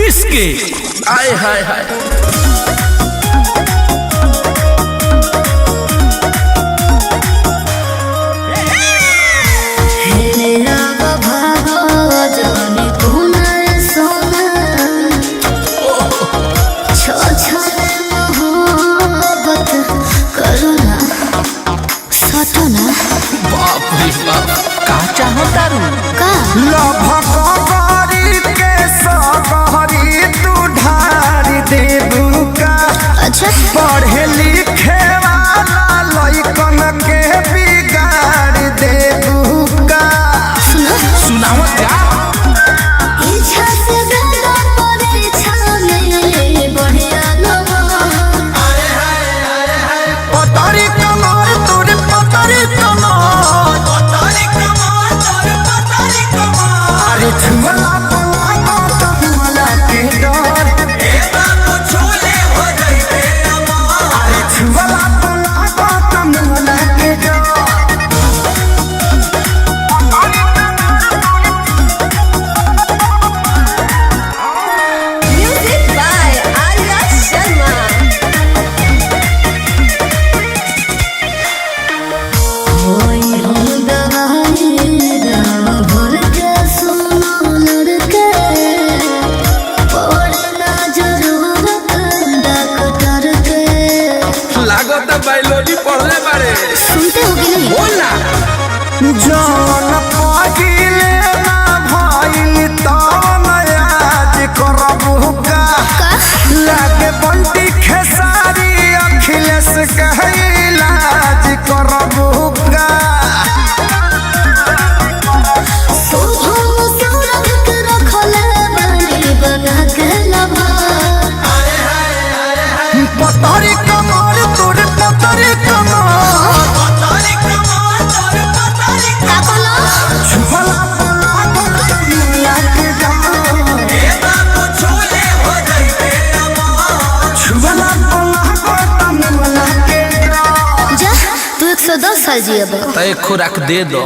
पीस के आय हाय हाय बाप रे बाप का चाहता रू का लभकरी के सबरी तू ढारी देबू का। अच्छा पढ़े लिखे वाला लइकन के बिगाड़ देबू का। सुनावा क्या इच्छा से ज्यादा परीक्षा में बढ़िया पतरी कमर तोर पतरी कमर अरे छुअला पला तो छुअला के डर अरे छुअला पला तो छुअला के डर। Music by Arya Sharma. लागत बायोलॉजी पढ़ले बारे सुनते हो कि नहीं? बोल ना जान पागिले ना भाई तवन आज करबू का। लागे बंटी खेसारी अखिलेश के इलाज करबू का। पतरी कमर तोर पतरी कमर छुपला पला दुनिया के जान छुपला पला दुनिया के जान। जा तू 110 साल जियब। तय खुराक दे दो।